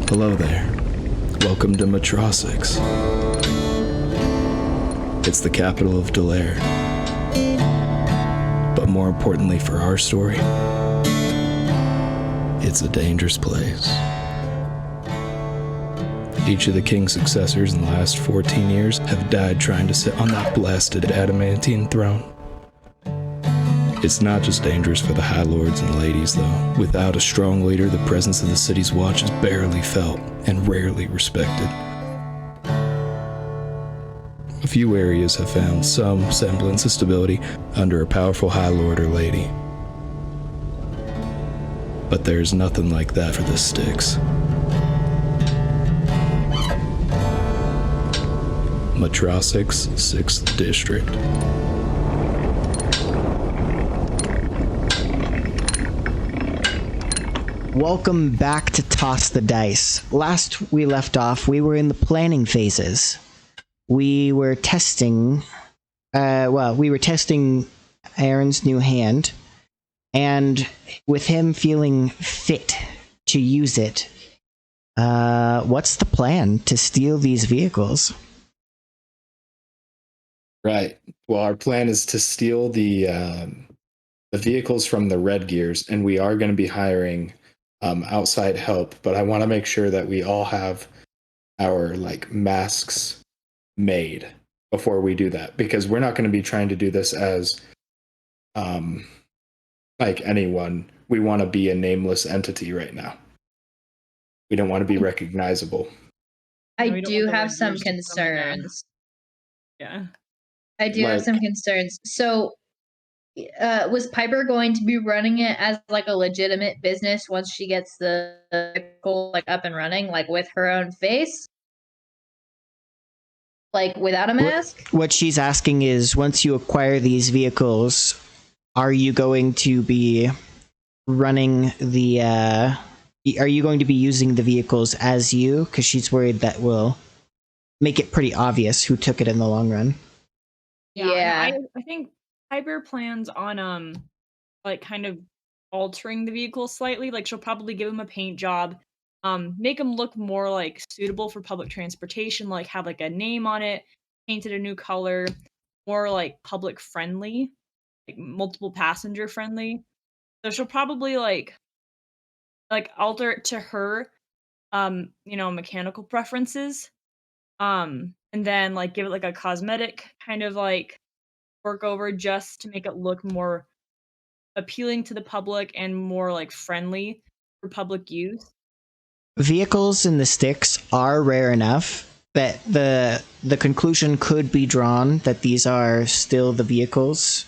Hello there. Welcome to Metrosix. It's the capital of Delaire. But more importantly for our story, it's a dangerous place. Each of the king's successors in the last 14 years have died trying to sit on that blasted adamantine throne. It's not just dangerous for the high lords and ladies, though. Without a strong leader, the presence of the city's watch is barely felt and rarely respected. A few areas have found some semblance of stability under a powerful high lord or lady. But there's nothing like that for the Styx. Metrosix 6th District. Welcome back to Toss the Dice. Last we left off, we were in the planning phases. We were testing, Aaron's new hand, and with him feeling fit to use it, what's the plan to steal these vehicles? Right. Well, our plan is to steal the vehicles from the Red Gears, and we are going to be hiring outside help. But I want to make sure that we all have our masks made before we do that, because we're not going to be trying to do this as anyone. We want to be a nameless entity right now. We don't want to be recognizable. I do have some concerns. Yeah. I do have some concerns. So, was Piper going to be running it as a legitimate business once she gets the vehicle up and running, with her own face? Without a mask? What she's asking is, once you acquire these vehicles, are you going to be running the, are you going to be using the vehicles as you? Because she's worried that will make it pretty obvious who took it in the long run. Yeah. I think Piper plans on kind of altering the vehicle slightly. She'll probably give him a paint job, make him look more suitable for public transportation, have a name on it, painted a new color, more public friendly, multiple passenger friendly. So she'll probably alter it to her mechanical preferences. And then give it a cosmetic kind of work over, just to make it look more appealing to the public and more friendly for public use. Vehicles in the Styx are rare enough that the conclusion could be drawn that these are still the vehicles.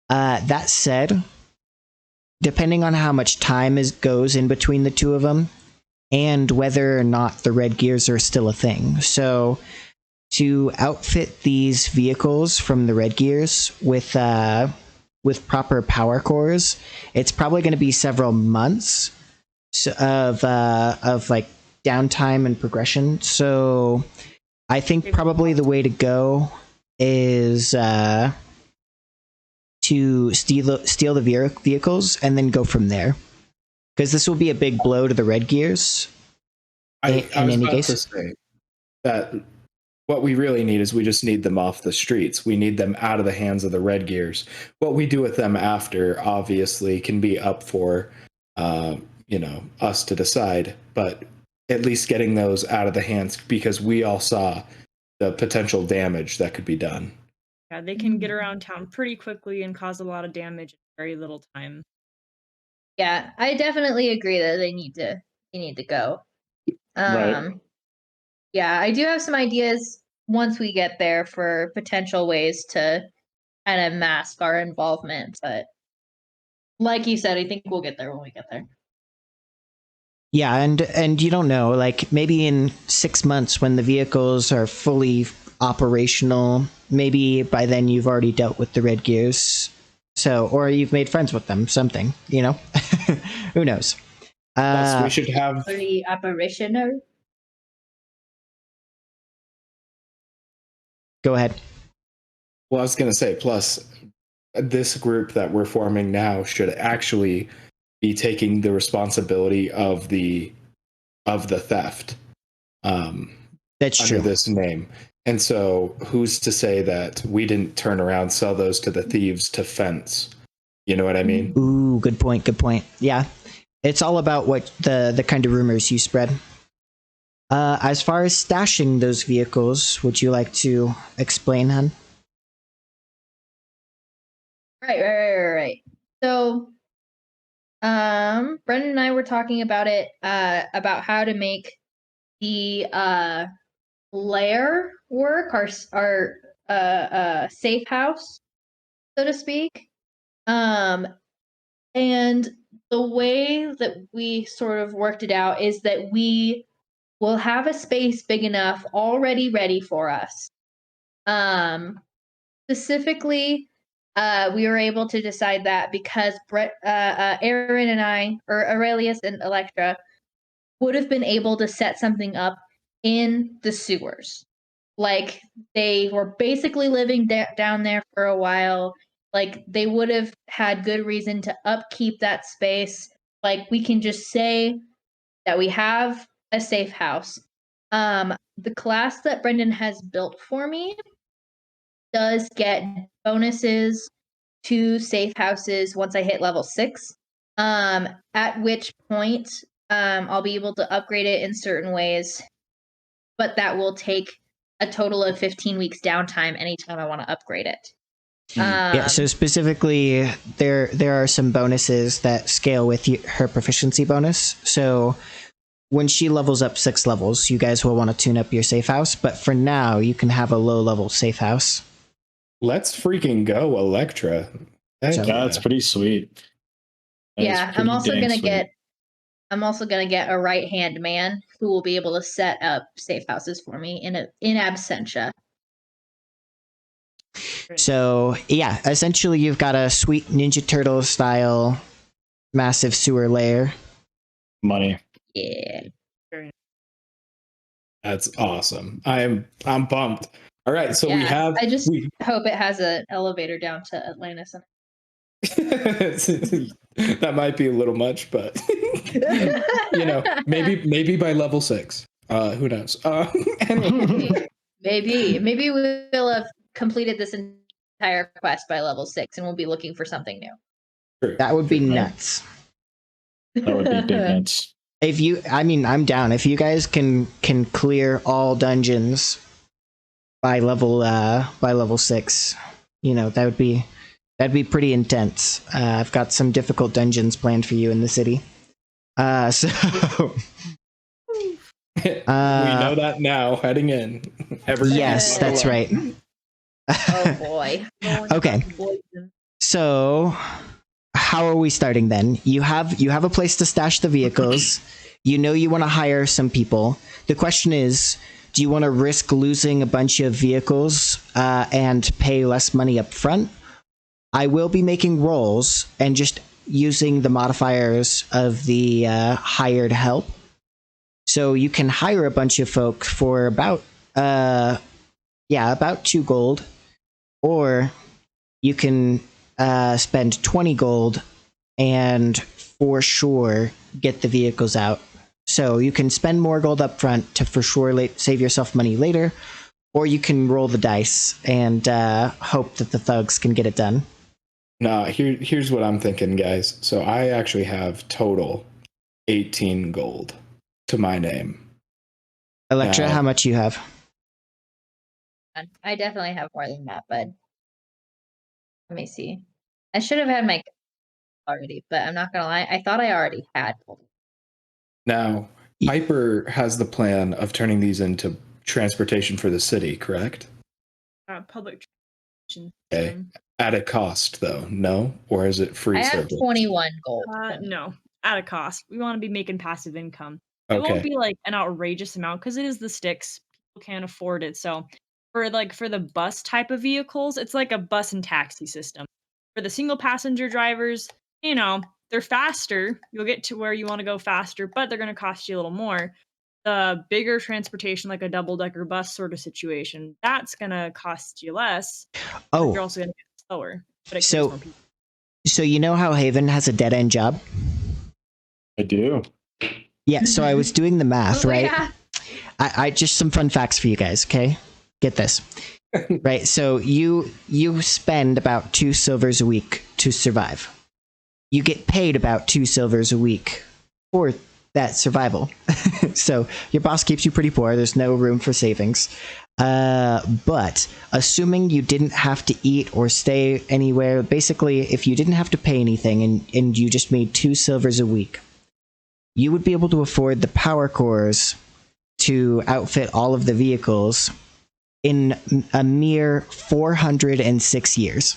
That said, depending on how much time goes in between the two of them, and whether or not the Red Gears are still a thing. So, to outfit these vehicles from the Red Gears with proper power cores, it's probably going to be several months of downtime and progression. So I think probably the way to go is to steal the vehicles and then go from there, because this will be a big blow to the Red Gears. I was about to say that what we really need is we just need them off the streets. We need them out of the hands of the Red Gears. What we do with them after, obviously, can be up for us to decide. But at least getting those out of the hands, because we all saw the potential damage that could be done. Yeah, they can get around town pretty quickly and cause a lot of damage in very little time. Yeah, I definitely agree that they need to go. Right. Yeah, I do have some ideas once we get there for potential ways to kind of mask our involvement, but like you said, I think we'll get there when we get there. Yeah, and you don't know, maybe in 6 months when the vehicles are fully operational, maybe by then you've already dealt with the Red Gears, or you've made friends with them, something, who knows. Plus, we should have fully operational. Go ahead. Well, I was going to say, plus, this group that we're forming now should actually be taking the responsibility of the of the theft. That's under true. this name. And so who's to say that we didn't turn around, sell those to the thieves to fence? You know what I mean? Ooh, good point. Good point. Yeah. It's all about what the kind of rumors you spread. As far as stashing those vehicles, would you like to explain, hun? Right. So, Brendan and I were talking about it, about how to make the lair work, our safe house, so to speak. And the way that we sort of worked it out is that we will have a space big enough already ready for us. Specifically, we were able to decide that because Aaron and I, or Aurelius and Elektra, would have been able to set something up in the sewers. Like, they were basically living down there for a while. Like, they would have had good reason to upkeep that space. Like, we can just say that we have a safe house. The class that Brendan has built for me does get bonuses to safe houses once I hit level 6. At which point I'll be able to upgrade it in certain ways, but that will take a total of 15 weeks downtime anytime I want to upgrade it. Yeah, so specifically, there are some bonuses that scale with her proficiency bonus. So when she levels up 6 levels, you guys will want to tune up your safe house. But for now, you can have a low level safe house. Let's freaking go, Elektra. That's pretty sweet. I'm also gonna get a right hand man who will be able to set up safe houses for me in absentia. So yeah, essentially you've got a sweet Ninja Turtle style massive sewer layer. Money. Yeah. That's awesome. I'm pumped. All right, so I just hope it has an elevator down to Atlantis. That might be a little much, but maybe by level 6. Who knows? Maybe we'll have completed this entire quest by level 6, and we'll be looking for something new. True. That would be nuts. That would be big nuts. I'm down. If you guys can clear all dungeons by level 6, that'd be pretty intense. I've got some difficult dungeons planned for you in the city. So we know that now, heading in. Yes, that's right. Oh boy. Okay. So how are we starting then? You have a place to stash the vehicles. You want to hire some people. The question is, do you want to risk losing a bunch of vehicles and pay less money up front? I will be making rolls and just using the modifiers of the hired help. So you can hire a bunch of folk for about 2 gold, or you can spend 20 gold and for sure get the vehicles out. So you can spend more gold up front to for sure save yourself money later, or you can roll the dice and hope that the thugs can get it done. No, here's what I'm thinking, guys. So I actually have total 18 gold to my name. Elektra, how much you have? I definitely have more than that, but let me see. I should have had my already, but I'm not gonna lie. I thought I already had. Now, Piper has the plan of turning these into transportation for the city, correct? Public transportation. Okay. At a cost, though, no? Or is it free service? I have 21 gold. No, at a cost. We want to be making passive income. Okay. It won't be like an outrageous amount because it is the sticks. People can't afford it. So for the bus type of vehicles, it's like a bus and taxi system. For the single passenger drivers, they're faster. You'll get to where you want to go faster, but they're going to cost you a little more. The bigger transportation, like a double-decker bus sort of situation, that's going to cost you less. Oh, you're also going to get slower. But so you know how Haven has a dead-end job? I do. Yeah, so I was doing the math, right? Yeah. I just some fun facts for you guys, okay? Get this. Right, so you spend about 2 silvers a week to survive. You get paid about 2 silvers a week for that survival. So your boss keeps you pretty poor. There's no room for savings. But assuming you didn't have to eat or stay anywhere, basically, if you didn't have to pay anything and you just made 2 silvers a week, you would be able to afford the power cores to outfit all of the vehicles in a mere 406 years.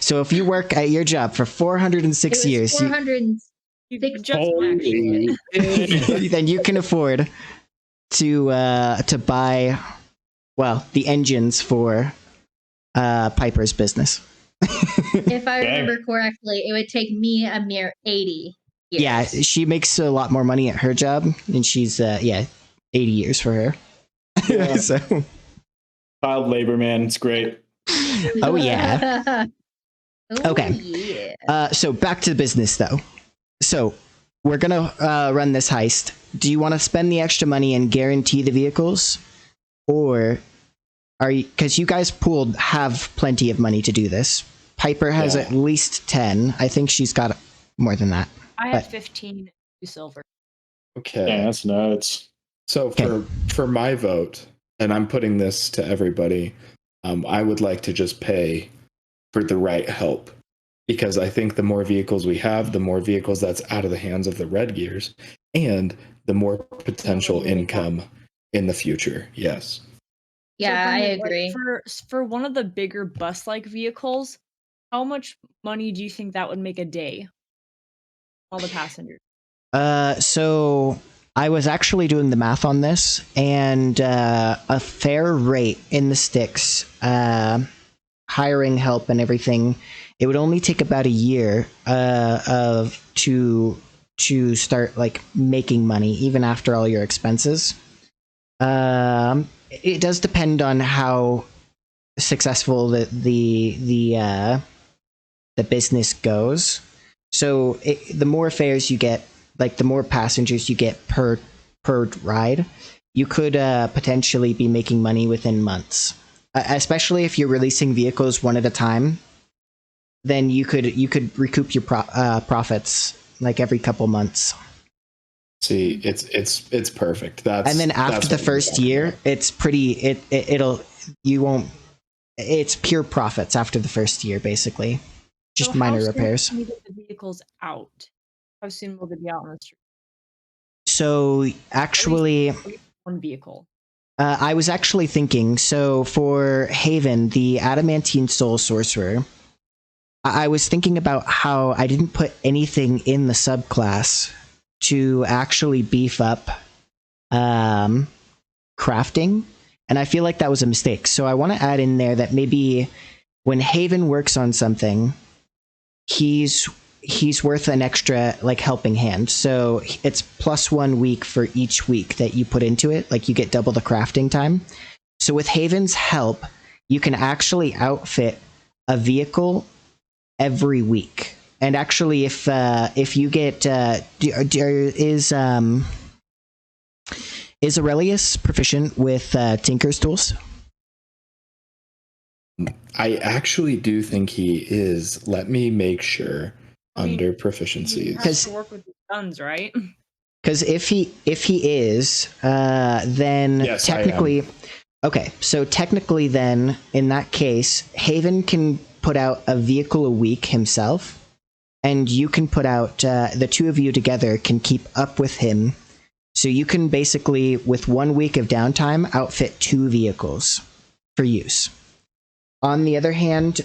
So if you work at your job for 406 years, 406 just actually. then you can afford to buy, well, the engines for Piper's business. If I remember correctly, it would take me a mere 80 years. Yeah, she makes a lot more money at her job, and she's 80 years for her. Yeah. So Child labor, man. It's great. Oh yeah. Oh, Okay. Yeah. So back to the business though. So we're gonna run this heist. Do you want to spend the extra money and guarantee the vehicles, or are you? Because you guys pooled have plenty of money to do this. Piper has at least 10. I think she's got more than that. I have 15 silver. Okay. Yeah, that's nuts. So for my vote, and I'm putting this to everybody, I would like to just pay for the right help, because I think the more vehicles we have, the more vehicles that's out of the hands of the red gears, and the more potential income in the future. Yes. Yeah, So I Brendan, agree. For one of the bigger bus-like vehicles, how much money do you think that would make a day? All the passengers. So I was actually doing the math on this, and a fair rate in the sticks, hiring help and everything, it would only take about a year to start like making money, even after all your expenses. It does depend on how successful the business goes. So the more fares you get, like the more passengers you get per ride, you could potentially be making money within months. Especially if you're releasing vehicles one at a time, then you could recoup your profits like every couple months. See, it's perfect. And then after the first year, it's pretty. It's pure profits after the first year, basically. Just So minor how repairs. soon can you get the vehicles out? How soon will they be out on the street? So actually, one vehicle. I was actually thinking, so for Haven, the Adamantine Soul Sorcerer, I was thinking about how I didn't put anything in the subclass to actually beef up crafting, and I feel like that was a mistake. So I want to add in there that maybe when Haven works on something, he's worth an extra like helping hand. So it's +1 week for each week that you put into it. Like you get double the crafting time. So with Haven's help, you can actually outfit a vehicle every week. And actually, if you get is Aurelius proficient with Tinker's tools? I actually do think he is. Let me make sure. Under proficiencies, because to work with the guns, right? Because if he is, then yes, technically, okay. So technically, then in that case, Haven can put out a vehicle a week himself, and you can put out the two of you together can keep up with him. So you can basically, with 1 week of downtime, outfit 2 vehicles for use. On the other hand,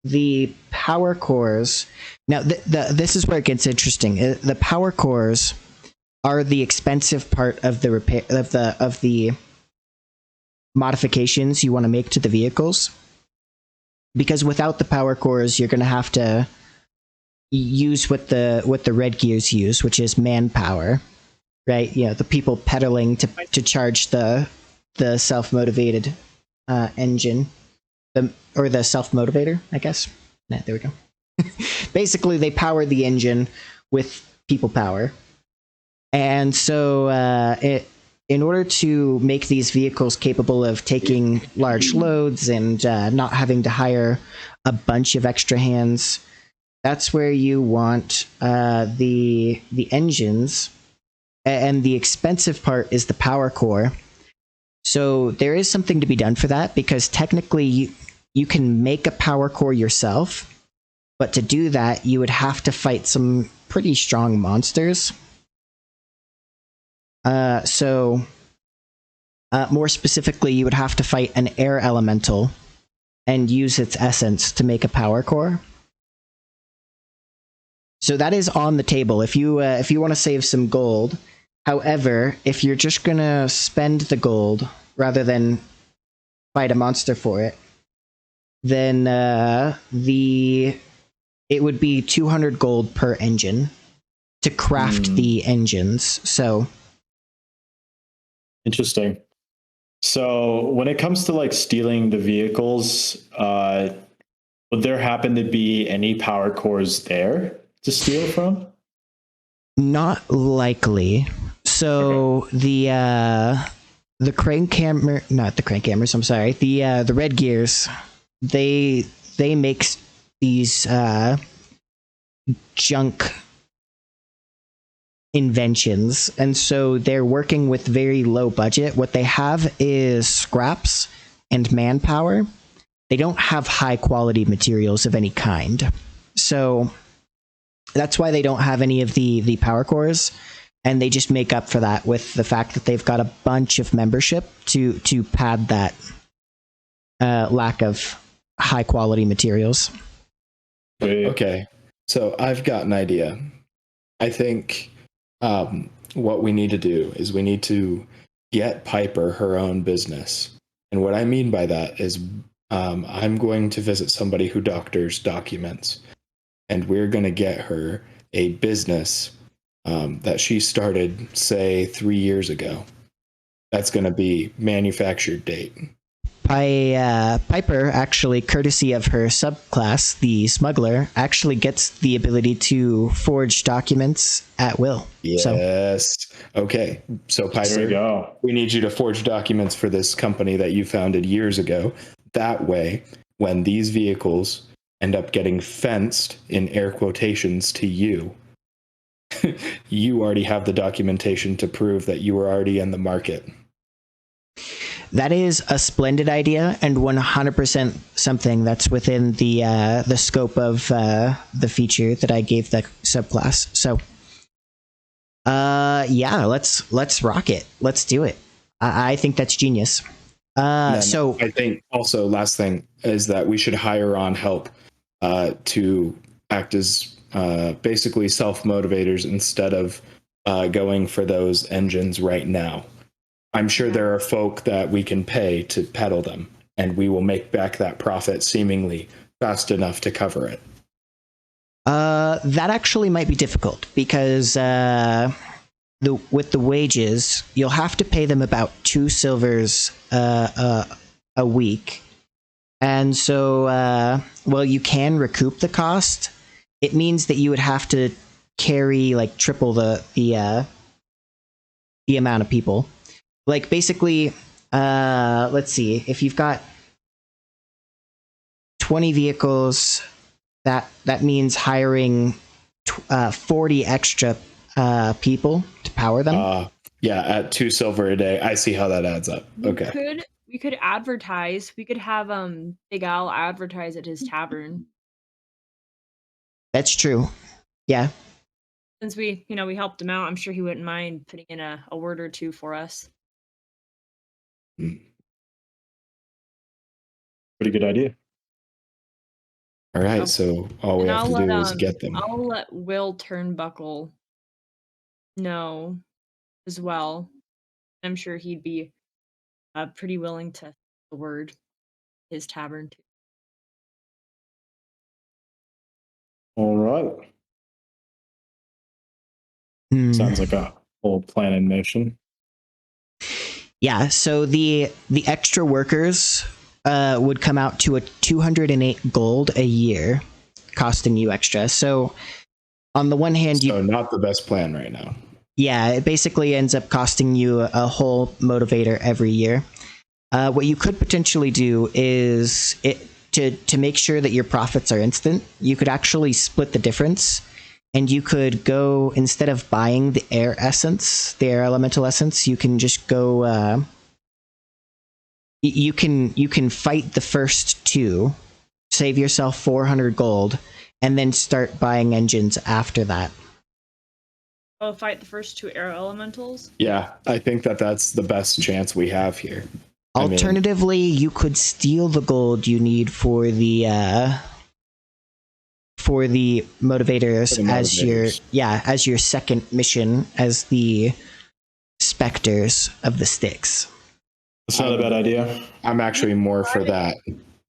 the power cores. Now, this is where it gets interesting. The power cores are the expensive part of the repair of the modifications you want to make to the vehicles. Because without the power cores, you're going to have to use what the red gears use, which is manpower, right? You know, the people pedaling to charge the self-motivated engine. The self-motivator, I guess. Nah, there we go. basically they power the engine with people power. And so in order to make these vehicles capable of taking large loads and not having to hire a bunch of extra hands, that's where you want the engines, and the expensive part is the power core. So there is something to be done for that, because technically you can make a power core yourself, but to do that you would have to fight some pretty strong monsters. More specifically, you would have to fight an air elemental and use its essence to make a power core. So that is on the table if you want to save some gold. However, if you're just gonna spend the gold rather than fight a monster for it, then it would be 200 gold per engine to craft the engines. So interesting. So when it comes to like stealing the vehicles, would there happen to be any power cores there to steal from? Not likely. So the crank hammer, not the crank hammers, I'm sorry. The red gears, they make these junk inventions, and so they're working with very low budget. What they have is scraps and manpower. They don't have high quality materials of any kind. So that's why they don't have any of the power cores, and they just make up for that with the fact that they've got a bunch of membership to pad that lack of high quality materials. Okay, so I've got an idea. I think what we need to do is we need to get Piper her own business. And what I mean by that is I'm going to visit somebody who doctors documents, and we're going to get her a business that she started, say, 3 years ago. That's going to be manufactured date. Piper, actually, courtesy of her subclass, the Smuggler, actually gets the ability to forge documents at will. Yes. So. Okay. So, Piper, we need you to forge documents for this company that you founded years ago. That way, when these vehicles end up getting fenced, in air quotations, to you, you already have the documentation to prove that you were already in the market. That is a splendid idea, and 100% something that's within the scope of the feature that I gave the subclass. So, yeah, let's rock it. Let's do it. I think that's genius. So I think also last thing is that we should hire on help to act as basically self-motivators instead of going for those engines right now. I'm sure there are folk that we can pay to peddle them, and we will make back that profit seemingly fast enough to cover it. That actually might be difficult, because with the wages, you'll have to pay them about 2 silvers a week. And so, well, you can recoup the cost. It means that you would have to carry like triple the amount of people. Like basically, let's see, if you've got 20 vehicles, that means hiring 40 extra people to power them. Yeah, at 2 silver a day. I see how that adds up. Okay. We could advertise. We could have Big Al advertise at his tavern. That's true. Yeah. Since we helped him out, I'm sure he wouldn't mind putting in a word or two for us. Pretty good idea. All right, so all we have to do is get them. I'll let Will Turnbuckle know as well. I'm sure he'd be pretty willing to the word his tavern too. All right. Sounds like a whole plan in motion. Yeah, so the extra workers would come out to a 208 gold a year. costing you extra. So on the one hand, not the best plan right now. Yeah, it basically ends up costing you a whole motivator every year. What you could potentially do is to make sure that your profits are instant, you could actually split the difference, and you could go, instead of buying the air essence, the air elemental essence, you can just go. You can fight the first two, save yourself 400 gold, and then start buying engines after that. Oh, fight the first two air elementals? Yeah, I think that's the best chance we have here. Alternatively, you could steal the gold you need for the motivators, as your second mission as the specters of the Styx. It's not a bad idea. I'm actually more for that.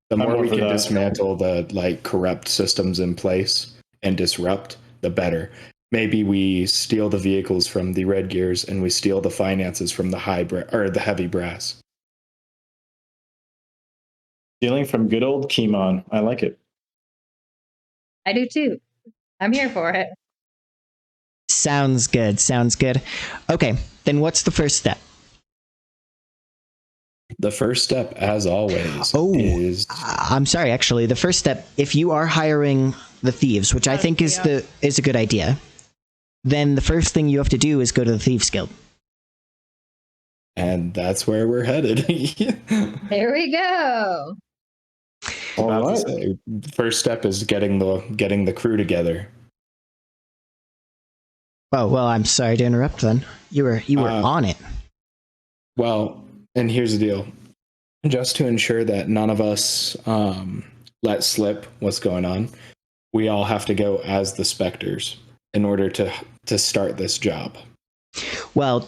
The more we can dismantle the corrupt systems in place and disrupt, the better. Maybe we steal the vehicles from the red gears and we steal the finances from the the heavy brass. Stealing from good old Kimon. I like it. I do too. I'm here for it. Sounds good. Okay, then what's the first step? The first step, as always, is... I'm sorry, actually. The first step, if you are hiring the thieves, which I think is a good idea, then the first thing you have to do is go to the Thieves Guild. And that's where we're headed. There we go. All right. First step is getting the crew together. Oh, well, I'm sorry to interrupt then. You were on it. Well, and here's the deal. Just to ensure that none of us let slip what's going on, we all have to go as the specters in order to start this job. Well,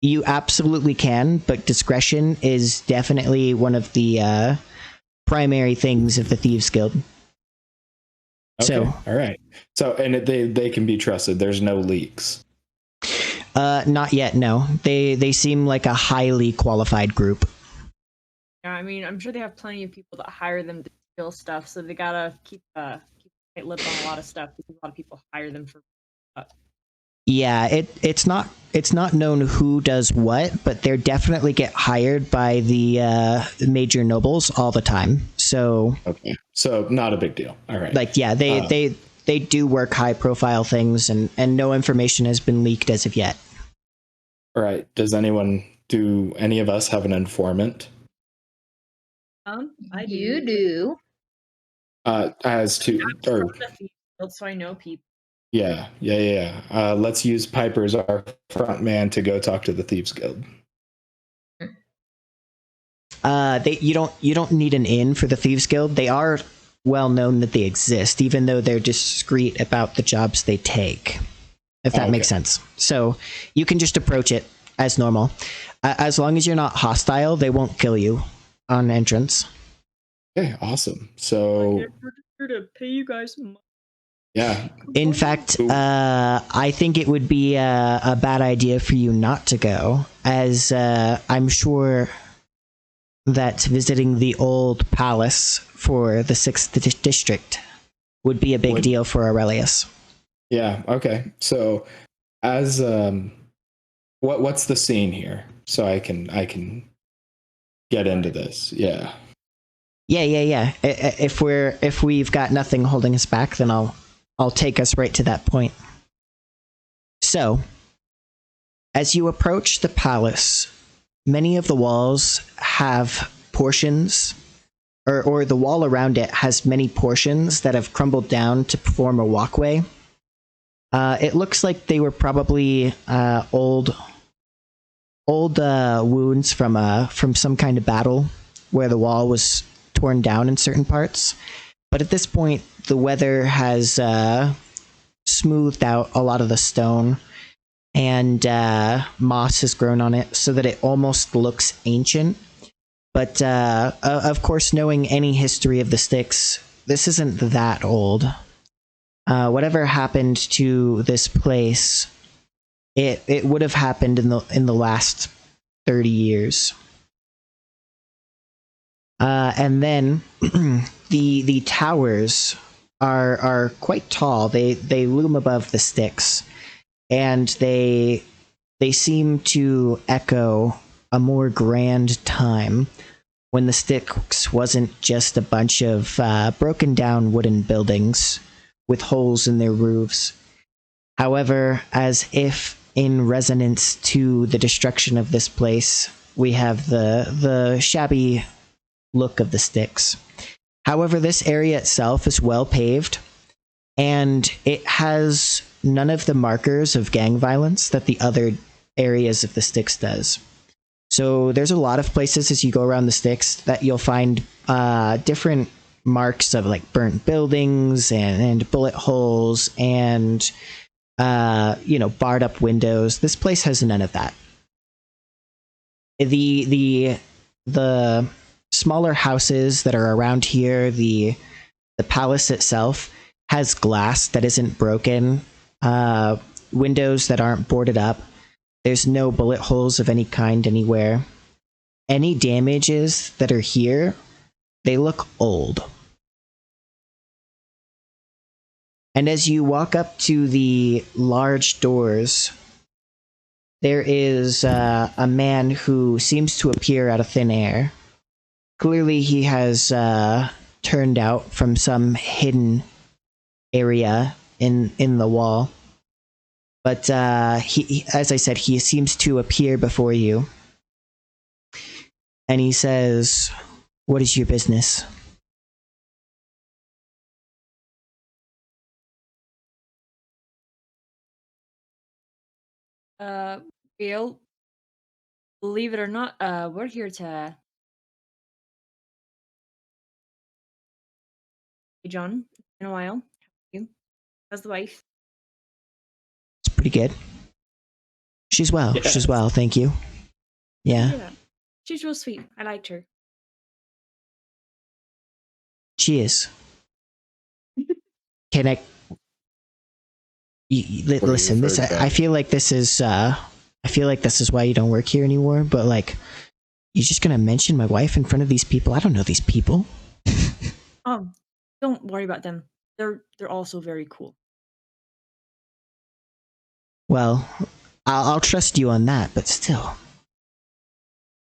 you absolutely can, but discretion is definitely one of the primary things of the Thieves Guild. Okay, so, all right. So, and they can be trusted. There's no leaks. Not yet. No, they seem like a highly qualified group. Yeah, I mean, I'm sure they have plenty of people that hire them to steal stuff, so they gotta keep a tight lip on a lot of stuff because a lot of people hire them for. Yeah, it's not known who does what, but they definitely get hired by the major nobles all the time. So okay, so not a big deal. All right, like yeah, they do work high profile things, and no information has been leaked as of yet. All right. Do any of us have an informant? I do. You do. As to so I know people. Yeah. Let's use Piper as our front man to go talk to the Thieves Guild. You don't need an in for the Thieves Guild. They are well known that they exist, even though they're discreet about the jobs they take. If that makes sense. So you can just approach it as normal. As long as you're not hostile, they won't kill you on entrance. Okay, awesome. So I'm here to pay you guys money. Yeah. In fact, I think it would be a bad idea for you not to go, as I'm sure that visiting the old palace for the 6th district would be a big deal for Aurelius. Yeah, okay. So as what's the scene here? So I can get into this. Yeah. If we've got nothing holding us back, then I'll take us right to that point. So, as you approach the palace, many of the walls have portions, or the wall around it has many portions that have crumbled down to form a walkway. It looks like they were probably old wounds from some kind of battle where the wall was torn down in certain parts. But at this point, the weather has smoothed out a lot of the stone, and moss has grown on it so that it almost looks ancient. But of course, knowing any history of the Styx, this isn't that old. Whatever happened to this place, it would have happened in the last 30 years. And then the towers are quite tall. They loom above the sticks, and they seem to echo a more grand time when the sticks wasn't just a bunch of broken down wooden buildings with holes in their roofs. However, as if in resonance to the destruction of this place, we have the shabby look of the sticks. However, this area itself is well paved, and it has none of the markers of gang violence that the other areas of the sticks does. So there's a lot of places as you go around the sticks that you'll find different marks of like burnt buildings and bullet holes and barred up windows. This place has none of that. The smaller houses that are around here, the palace itself has glass that isn't broken, windows that aren't boarded up. There's no bullet holes of any kind anywhere. Any damages that are here, they look old. And as you walk up to the large doors, there is a man who seems to appear out of thin air. Clearly, he has turned out from some hidden area in the wall. But he, as I said, he seems to appear before you. And he says, "What is your business?" Well, believe it or not, we're here to... Hey, John, it's been a while. How are you? How's the wife? It's pretty good. She's well. Yes. She's well, thank you. Yeah. She's real sweet. I liked her. She is. Can I... listen, this I feel like this is why you don't work here anymore, but like, you're just gonna mention my wife in front of these people? I don't know these people. Don't worry about them. They're also very cool. Well, I'll trust you on that, but still.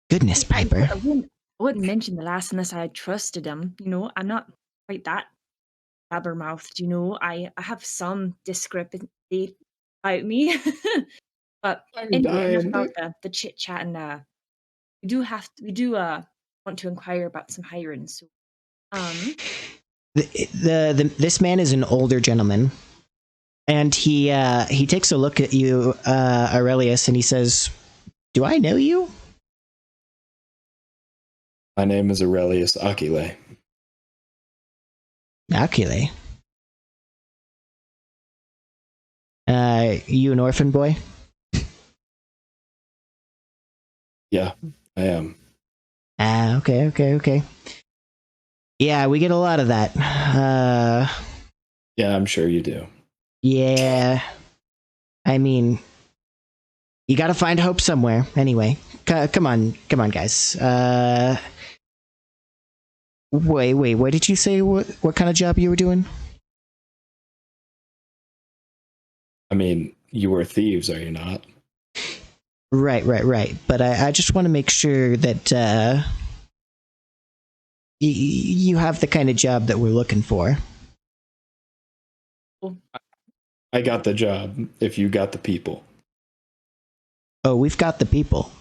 Goodness, Piper. I wouldn't mention the last unless I trusted them. I'm not quite that blabbermouthed. I have some discrepancy about me. But anyway, enough about the chit chat, and we do want to inquire about some hiring. So, this man is an older gentleman, and he takes a look at you, Aurelius, and he says, "Do I know you?" My name is Aurelius Aquile. Aquile? You an orphan boy? Yeah, I am. Okay. Yeah, we get a lot of that. Yeah, I'm sure you do. Yeah. I mean, you gotta find hope somewhere. Anyway, come on, guys. Wait, what did you say? What kind of job you were doing? I mean, you were thieves, are you not? Right. But I just want to make sure that you have the kind of job that we're looking for. I got the job if you got the people. Oh, we've got the people.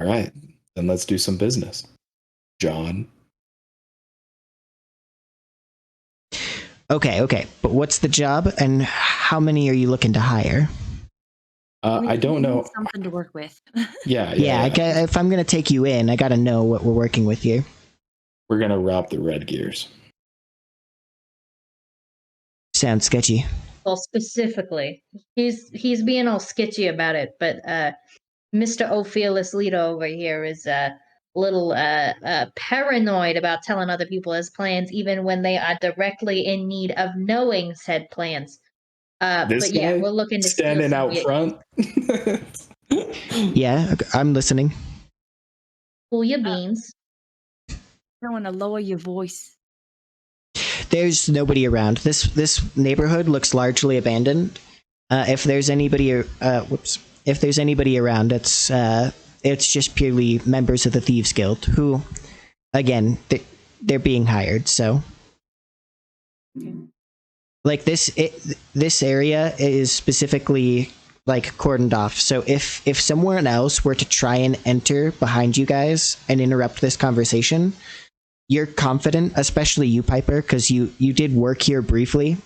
All right, then let's do some business. John. Okay. But what's the job, and how many are you looking to hire? I don't know. Something to work with. Yeah. If I'm gonna take you in, I gotta know what we're working with here. We're gonna rob the Red Gears. Sounds sketchy. Well, specifically, he's being all sketchy about it, but Mr. Ophelis Leader over here is a little paranoid about telling other people his plans, even when they are directly in need of knowing said plans. This but yeah, guy we're looking to standing out front. Yeah, I'm listening. Pull your beans. don't want to lower your voice. There's nobody around. This neighborhood looks largely abandoned. If there's anybody, if there's anybody around, it's just purely members of the Thieves Guild who, again, they're being hired. So, like this area is specifically like cordoned off. So if someone else were to try and enter behind you guys and interrupt this conversation, you're confident, especially you, Piper, because you did work here briefly.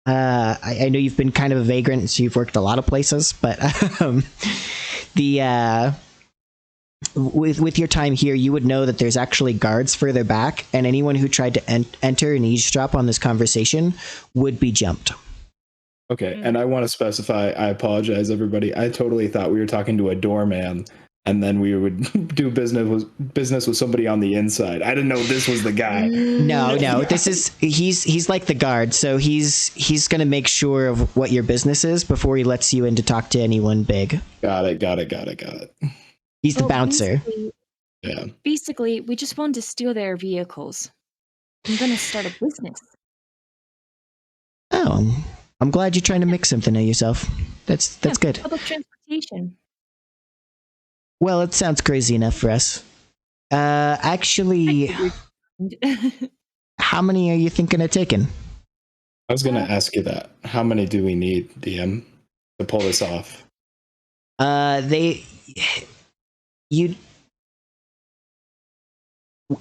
I know you've been kind of a vagrant, so you've worked a lot of places, but with your time here, you would know that there's actually guards further back, and anyone who tried to enter and eavesdrop on this conversation would be jumped. Okay, and I want to specify, I apologize, everybody. I totally thought we were talking to a doorman, and then we would do business with somebody on the inside. I didn't know this was the guy. No, this is he's like the guard, so he's gonna make sure of what your business is before he lets you in to talk to anyone big. Got it. He's the bouncer. Yeah. Basically, we just wanted to steal their vehicles. I'm gonna start a business. Oh, I'm glad you're trying to make something of yourself. That's good. Public transportation. Well, it sounds crazy enough for us. Actually, how many are you thinking of taking? I was going to ask you that. How many do we need, DM, to pull this off?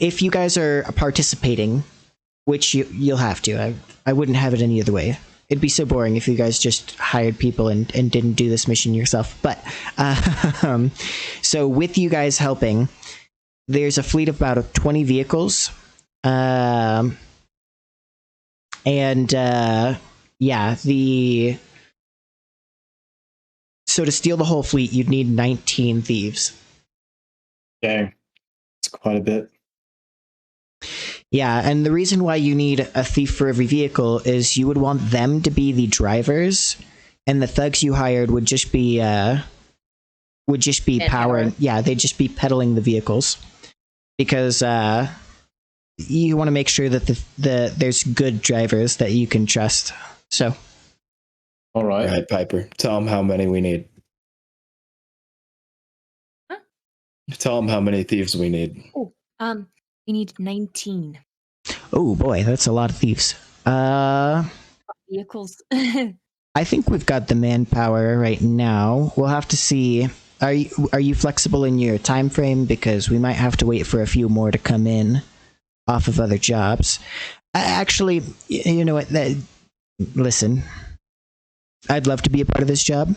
If you guys are participating, which you'll have to, I wouldn't have it any other way. It'd be so boring if you guys just hired people and didn't do this mission yourself. But so with you guys helping, there's a fleet of about 20 vehicles. So to steal the whole fleet, you'd need 19 thieves. Dang, it's quite a bit. Yeah, and the reason why you need a thief for every vehicle is you would want them to be the drivers, and the thugs you hired would just be powering. Yeah, they'd just be pedaling the vehicles, because you want to make sure that there's good drivers that you can trust. So, all right, Piper, tell them how many we need. Huh? Tell them how many thieves we need. Oh, we need 19. Oh boy, that's a lot of thieves. Vehicles. I think we've got the manpower right now. We'll have to see. Are you flexible in your time frame? Because we might have to wait for a few more to come in off of other jobs. Actually, you know what? Listen, I'd love to be a part of this job,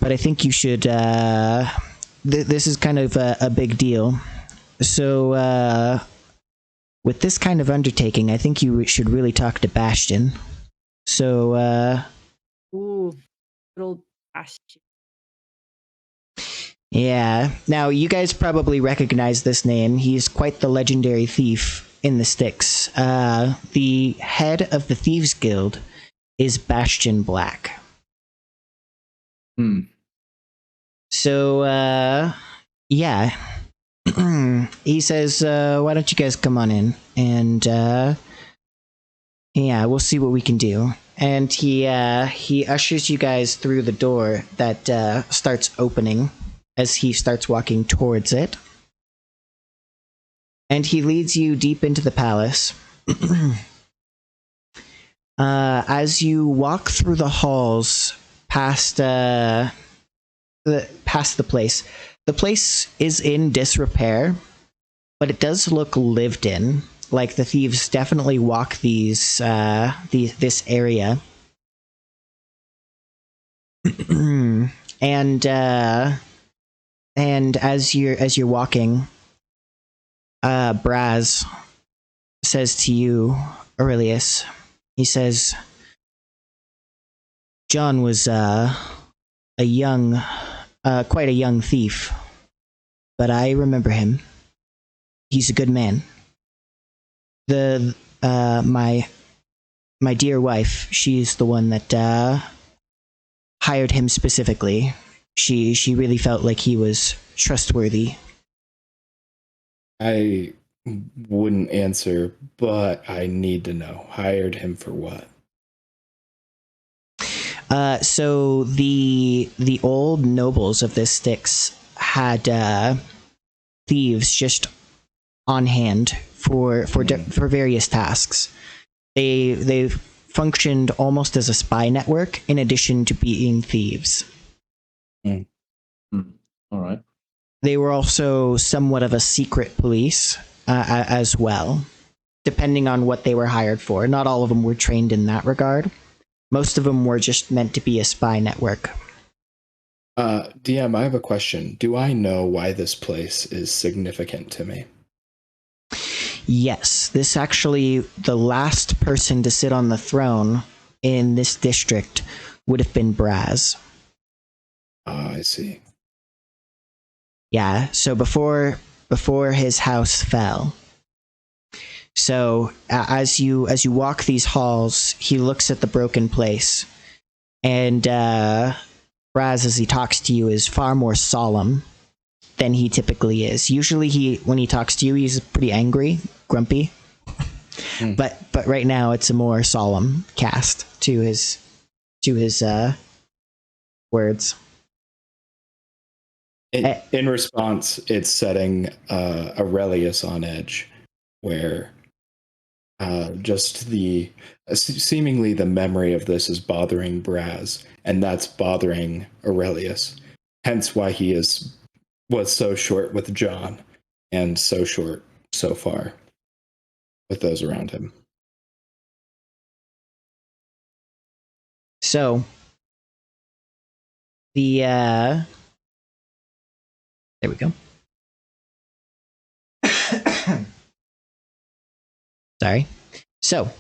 but I think you should. This is kind of a big deal. So, with this kind of undertaking, I think you should really talk to Bastion. So, Ooh, little Bastion. Yeah. Now, you guys probably recognize this name. He's quite the legendary thief in the sticks. The head of the Thieves Guild is Bastion Black. So, yeah. He says, why don't you guys come on in? And, yeah, we'll see what we can do. And he ushers you guys through the door that starts opening as he starts walking towards it. And he leads you deep into the palace. As you walk through the halls past the place, the place is in disrepair, but it does look lived in. Like the thieves definitely walk this area. And as you're walking, Braz says to you, Aurelius, he says, John was quite a young thief, but I remember him. He's a good man. My dear wife, she's the one that hired him specifically. She really felt like he was trustworthy. I wouldn't answer, but I need to know. Hired him for what? So the old nobles of this Styx had thieves just on hand for various tasks. They functioned almost as a spy network in addition to being thieves. All right. They were also somewhat of a secret police as well, depending on what they were hired for. Not all of them were trained in that regard. Most of them were just meant to be a spy network. DM, I have a question. Do I know why this place is significant to me? Yes, this actually, the last person to sit on the throne in this district would have been Braz. I see. Yeah, so before his house fell. So as you walk these halls, he looks at the broken place, and Braz, as he talks to you, is far more solemn than he typically is. Usually, when he talks to you, he's pretty angry, grumpy. But right now, it's a more solemn cast to his words. In response, it's setting Aurelius on edge, where just seemingly the memory of this is bothering Braz, and that's bothering Aurelius. Hence why he was so short with John, and so short so far with those around him. So there we go. Sorry. So,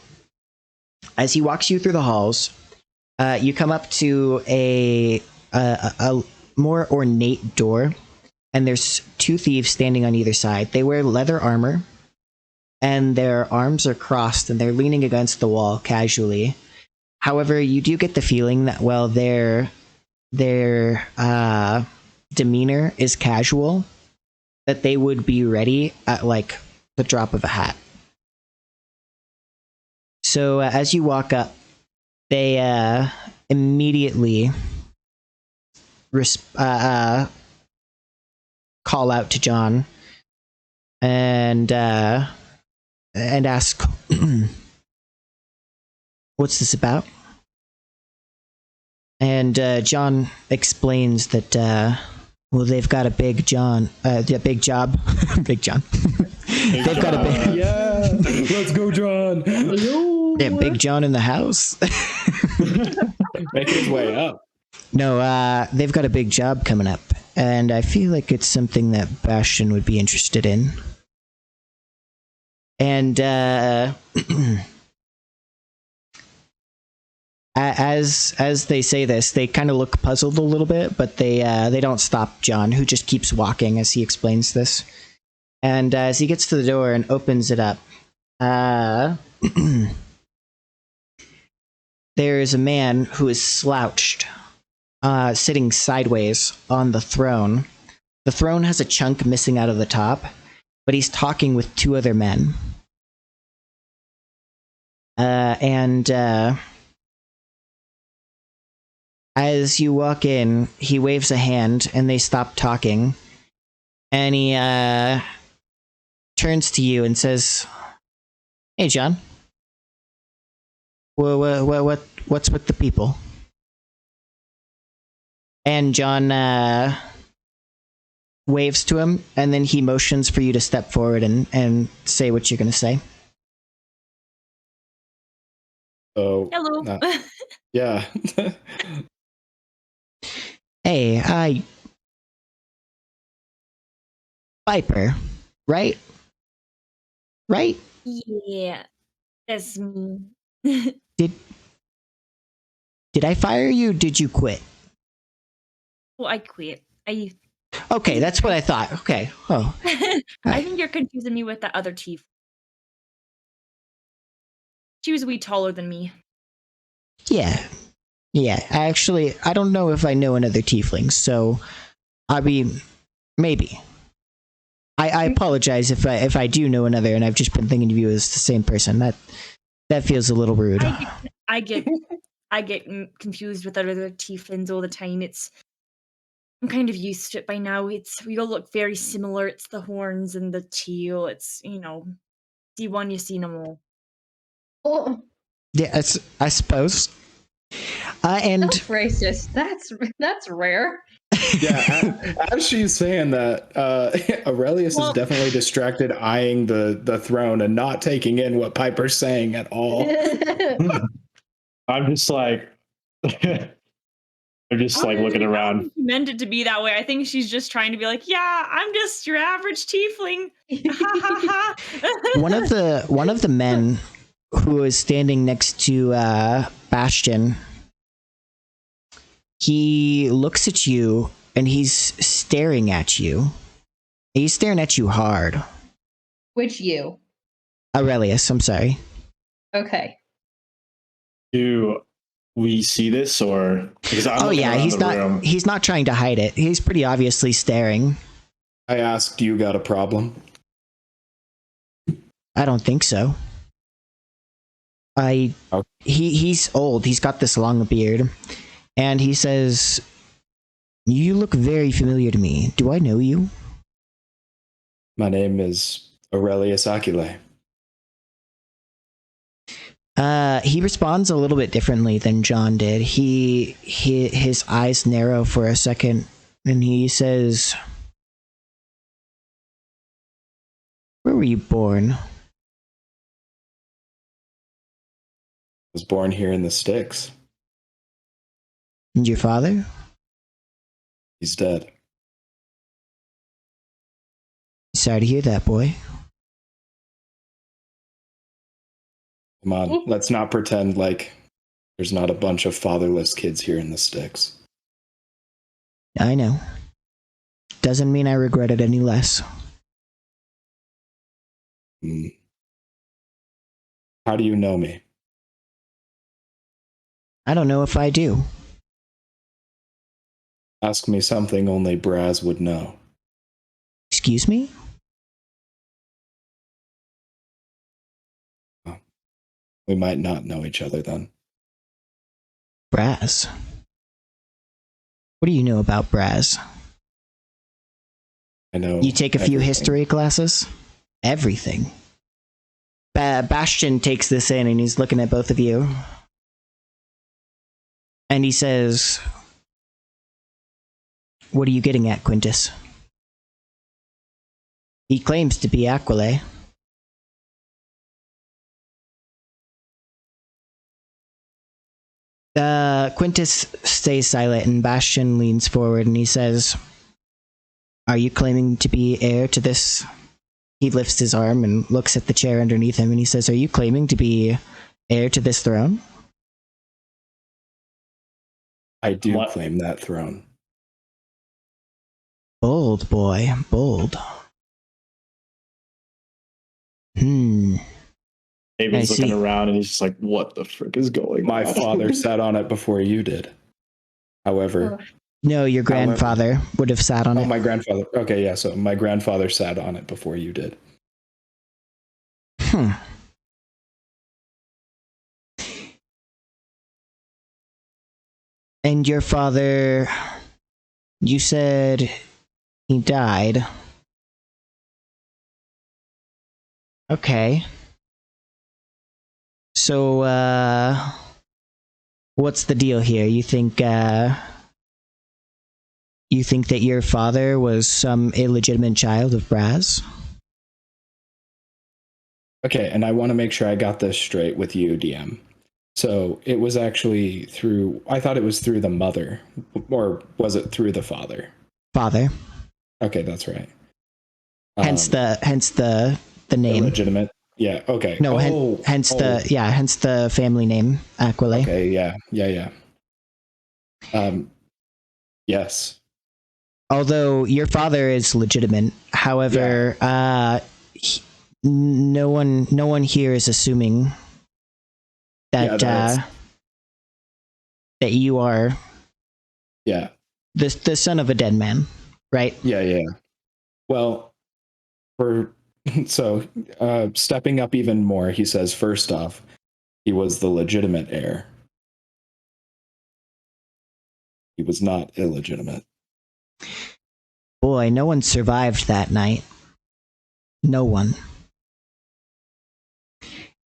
as he walks you through the halls, you come up to a more ornate door, and there's two thieves standing on either side. They wear leather armor, and their arms are crossed, and they're leaning against the wall casually. However, you do get the feeling that while their demeanor is casual, that they would be ready at like the drop of a hat. So as you walk up, they immediately call out to John and ask, "What's this about?" And John explains that well, they've got a big job. Big John. They've got a big. Yeah, let's go, John. Yeah, Big John in the house. Making his way up. No, they've got a big job coming up, and I feel like it's something that Bastion would be interested in. And as they say this, they kind of look puzzled a little bit, but they don't stop John, who just keeps walking as he explains this. And as he gets to the door and opens it up, there's a man who is slouched, sitting sideways on the throne. The throne has a chunk missing out of the top, but he's talking with two other men. As you walk in, he waves a hand, and they stop talking. And he turns to you and says, "Hey, John. What's with the people?" And John waves to him, and then he motions for you to step forward and say what you're going to say. Oh, hello. Yeah. Hey, Viper, right? Right? Yeah, that's me. Did I fire you? Did you quit? Well, I quit. Okay, that's what I thought. Okay. Oh. I think you're confusing me with that other chief. She was a wee taller than me. Yeah. I don't know if I know another tiefling, so maybe. I apologize if I do know another, and I've just been thinking of you as the same person. That feels a little rude. I get confused with other tieflings all the time. I'm kind of used to it by now. We all look very similar. It's the horns and the teal. It's see one, you see them all. Oh, Yeah, I suppose. And that's racist. That's rare. Yeah, as she's saying that, Aurelius is definitely distracted, eyeing the throne and not taking in what Piper's saying at all. I'm just like, looking around. I don't think she meant it to be that way. I think she's just trying to be like, yeah, I'm just your average tiefling. one of the men who is standing next to Bastion, he looks at you and he's staring at you. He's staring at you hard. Which you? Aurelius, I'm sorry. Okay. Do we see this, or because I'm he's not trying to hide it. He's pretty obviously staring. I asked, you got a problem? I don't think so. He's old. He's got this long beard, and he says, "You look very familiar to me. Do I know you?" My name is Aurelius Aculae. He responds a little bit differently than John did. His eyes narrow for a second, and he says, "Where were you born?" I was born here in the sticks. And your father? He's dead. Sorry to hear that, boy. Come on, let's not pretend like there's not a bunch of fatherless kids here in the sticks. I know. Doesn't mean I regret it any less. How do you know me? I don't know if I do. Ask me something only Braz would know. Excuse me? We might not know each other then. Braz. What do you know about Braz? I know. You take a few everything. history classes? Everything. Bastion takes this in and he's looking at both of you. And he says, "What are you getting at, Quintus?" He claims to be Aculae. Quintus stays silent and Bastion leans forward and he says, "Are you claiming to be heir to this?" He lifts his arm and looks at the chair underneath him and he says, "Are you claiming to be heir to this throne?" I do claim that throne. Bold, boy, bold. David's looking around and he's just like, what the frick is going on? My father sat on it before you did. However... No, your grandfather would have sat on it. Oh, my grandfather. Okay, yeah, so my grandfather sat on it before you did. And your father, you said he died. Okay. So, what's the deal here? You think that your father was some illegitimate child of Braz? Okay, and I want to make sure I got this straight with you, DM. So it was actually I thought it was through the mother, or was it through the father? Father. Okay, that's right. Hence the name. Illegitimate. Yeah. Okay. No. Hence the family name Aculae. Okay. Yeah. Yes. Although your father is legitimate, however, no one here is assuming that that you are the son of a dead man, right? Yeah. Well, So, stepping up even more, he says, first off, he was the legitimate heir. He was not illegitimate. Boy, no one survived that night. No one.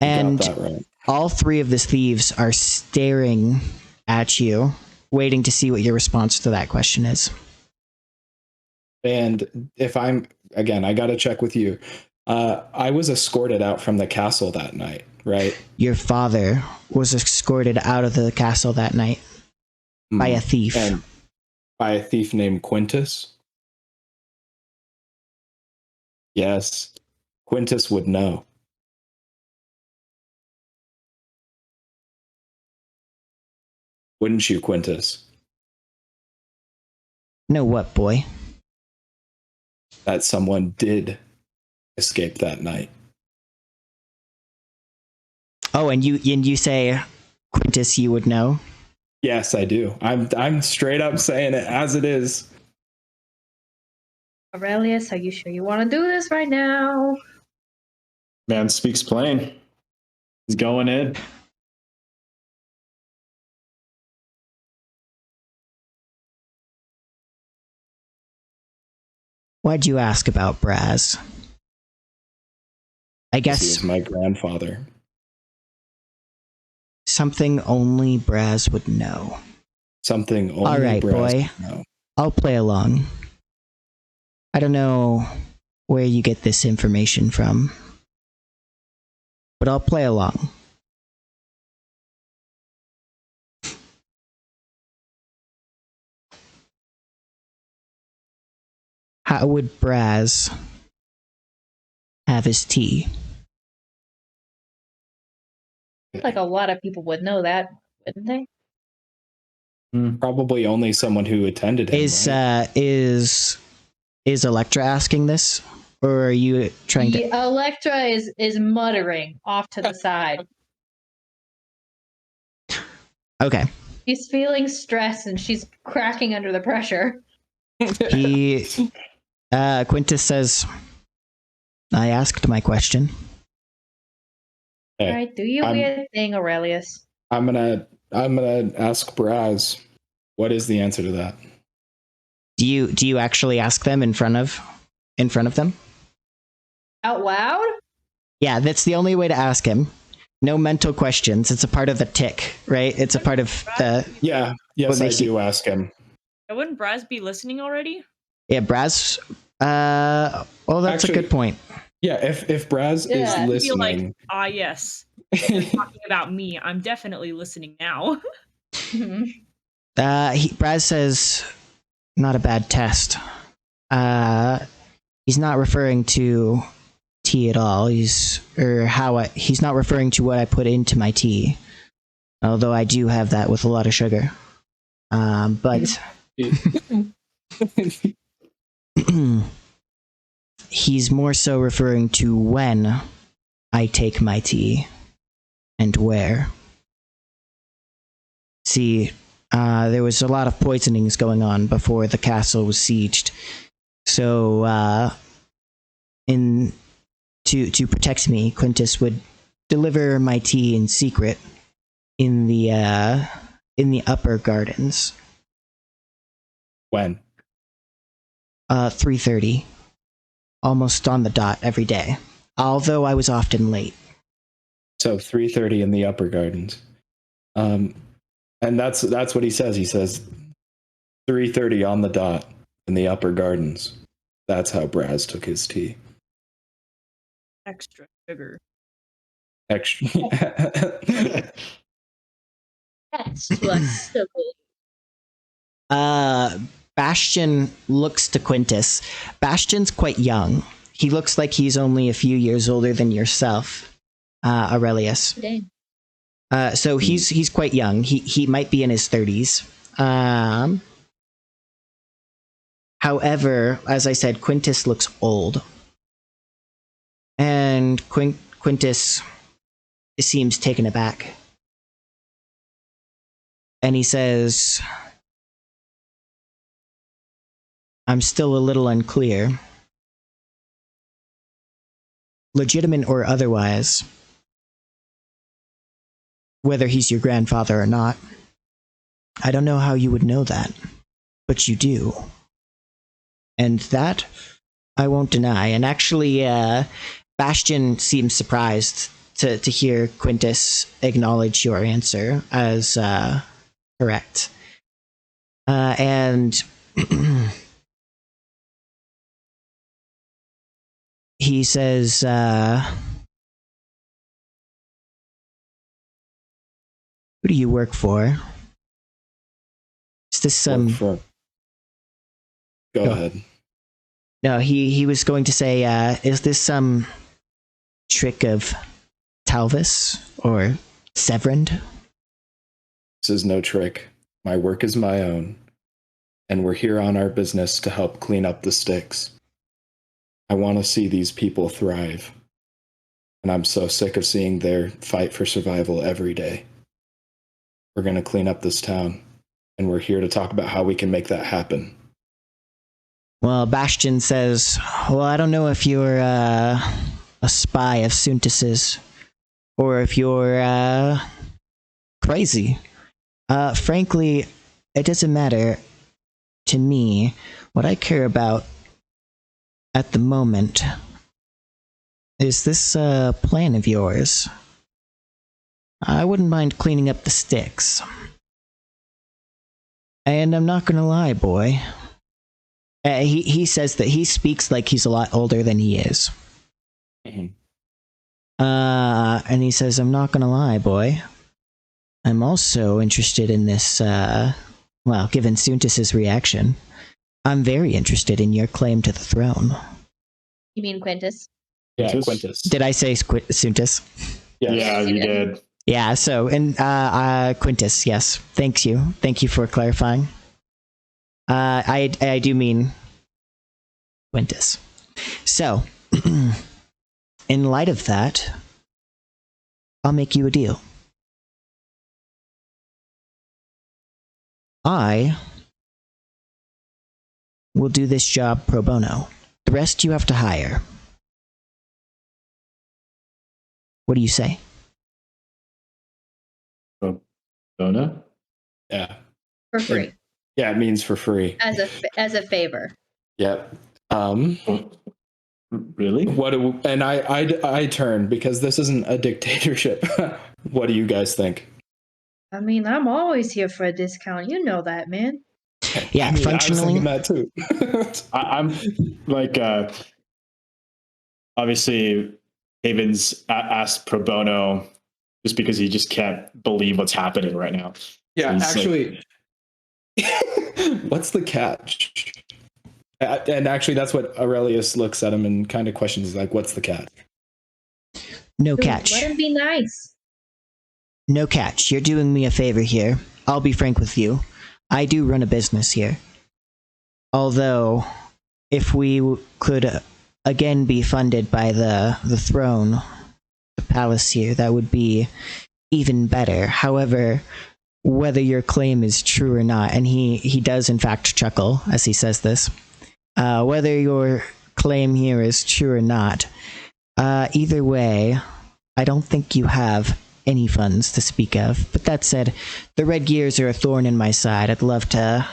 And got that right. All three of the thieves are staring at you, waiting to see what your response to that question is. And if I'm, again, I got to check with you. I was escorted out from the castle that night, right? Your father was escorted out of the castle that night by a thief. And by a thief named Quintus? Yes, Quintus would know. Wouldn't you, Quintus? Know what, boy? That someone did escape that night. Oh, and you say, Quintus, you would know? Yes, I do. I'm straight up saying it as it is. Aurelius, are you sure you want to do this right now? Man speaks plain. He's going in. Why'd you ask about Braz? I guess he was my grandfather. Something only Braz would know. Something only All right, Braz boy. would know. I'll play along. I don't know where you get this information from, but I'll play along. How would Braz have his tea? Like a lot of people would know that, wouldn't they? Probably only someone who attended him. Right? Is Elektra asking this, or are you trying to? Elektra is muttering off to the side. Okay. She's feeling stress and she's cracking under the pressure. Quintus says, "I asked my question." Hey, all right, do your weird thing, Aurelius. I'm gonna ask Braz. What is the answer to that? Do you actually ask them in front of them? Out loud? Yeah, that's the only way to ask him. No mental questions. It's a part of the tick, right? It's a part of the. Yeah. Yes, I do ask him. Wouldn't Braz be listening already? Yeah, Braz. Well, that's actually a good point. Yeah, if Braz is listening, like, yes, you're talking about me. I'm definitely listening now. Braz says, not a bad test. He's not referring to tea at all. He's not referring to what I put into my tea, although I do have that with a lot of sugar. But he's more so referring to when I take my tea and where. See, there was a lot of poisonings going on before the castle was sieged. So, to protect me, Quintus would deliver my tea in secret in the upper gardens. When? 3:30, almost on the dot every day. Although I was often late. So 3:30 in the upper gardens. And that's what he says. He says 3:30 on the dot in the upper gardens. That's how Braz took his tea. Extra sugar. Extra. Extra sugar. Bastion looks to Quintus. Bastion's quite young. He looks like he's only a few years older than yourself, Aurelius. Dang. So he's quite young. He might be in his 30s. However, as I said, Quintus looks old. And Quintus seems taken aback. And he says, I'm still a little unclear. legitimate or otherwise, whether he's your grandfather or not. I don't know how you would know that, but you do. And that I won't deny. And actually, Bastion seems surprised to hear Quintus acknowledge your answer as correct. And he says, who do you work for? Is this some... Go ahead. No, he was going to say, is this some trick of Talvis or Severand? This is no trick. My work is my own, and we're here on our business to help clean up the sticks. I want to see these people thrive, and I'm so sick of seeing their fight for survival every day. We're going to clean up this town, and we're here to talk about how we can make that happen. Well, Bastion says, well, I don't know if you're a spy of Suntus's, or if you're crazy. Frankly, it doesn't matter to me. What I care about at the moment is this plan of yours. I wouldn't mind cleaning up the sticks. And I'm not gonna lie, boy. He says that he speaks like he's a lot older than he is. Mm-hmm. And he says, I'm not gonna lie, boy. I'm also interested in this, well, given Suntus's reaction, I'm very interested in your claim to the throne. You mean Quintus? Yeah, Quintus. Did I say Suntus? Yes. Yeah, you did. Yeah, so, and Quintus, yes. Thank you for clarifying. I do mean Quintus. So, in light of that, I'll make you a deal. I will do this job pro bono. The rest you have to hire. What do you say? Pro bono? Yeah. For free. Yeah, it means for free. As a favor. Yep. Really? And I turn, because this isn't a dictatorship. What do you guys think? I mean, I'm always here for a discount. You know that, man. Yeah, I mean, functionally. I was thinking that too. I'm like, obviously, Haven's asked pro bono just because he just can't believe what's happening right now. Yeah, so actually, what's the catch? And actually, that's what Aurelius looks at him and kind of questions, like, what's the catch? No catch. Let him be nice. No catch. You're doing me a favor here. I'll be frank with you. I do run a business here. Although, if we could again be funded by the throne, the palace here, that would be even better. However, whether your claim is true or not, and he does in fact chuckle as he says this, whether your claim here is true or not, either way, I don't think you have any funds to speak of. But that said, the red gears are a thorn in my side. I'd love to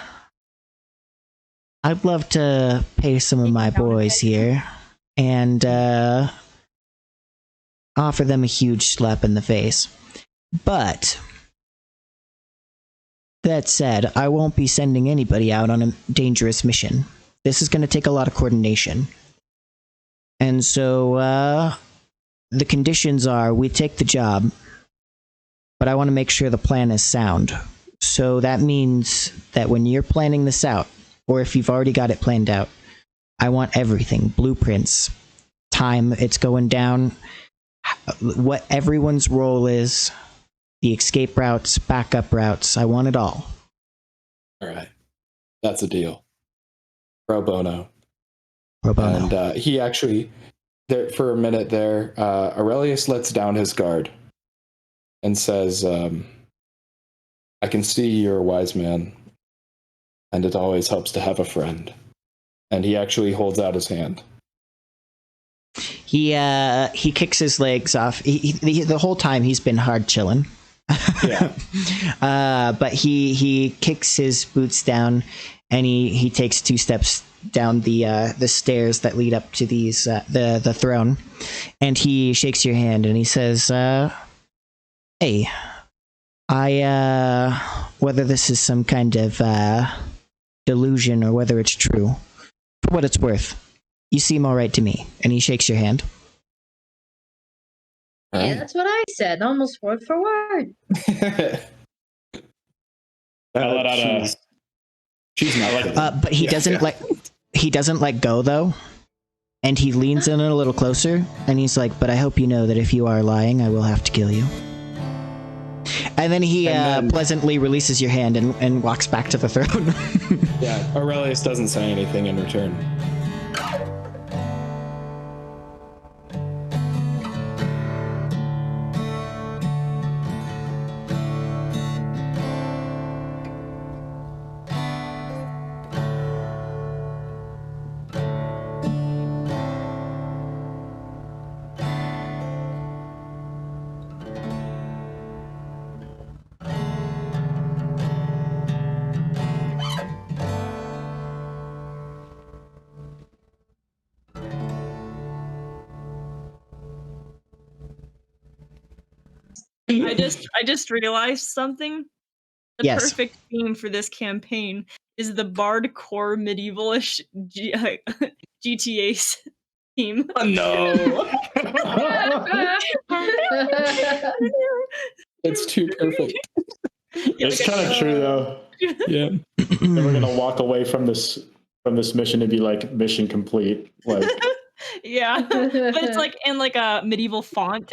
pay some of my boys here and offer them a huge slap in the face. But that said, I won't be sending anybody out on a dangerous mission. This is going to take a lot of coordination. And so the conditions are we take the job, but I want to make sure the plan is sound. So that means that when you're planning this out, or if you've already got it planned out, I want everything. Blueprints, time it's going down, what everyone's role is, the escape routes, backup routes. I want it all. All right. That's a deal. Pro bono. Pro bono. And he actually, there for a minute there, Aurelius lets down his guard and says, I can see you're a wise man, and it always helps to have a friend. And he actually holds out his hand. He kicks his legs off. He the whole time he's been hard chilling. Yeah. But he kicks his boots down, and he takes 2 steps down the stairs that lead up to these the throne, and he shakes your hand and he says, "Hey, whether this is some kind of delusion or whether it's true, for what it's worth, you seem all right to me." And he shakes your hand. Yeah, that's what I said, almost word for word. She's not. But he doesn't let go though, and he leans in a little closer, and he's like, "But I hope you know that if you are lying, I will have to kill you." And then he pleasantly releases your hand and walks back to the throne. Yeah, Aurelius doesn't say anything in return. I just realized something. The Yes. perfect theme for this campaign is the bardcore medievalish GTA theme. Oh, no. It's too perfect. It's kind of true though. Yeah. And we're gonna walk away from this mission and be like, mission complete. Like, yeah, but it's like in like a medieval font.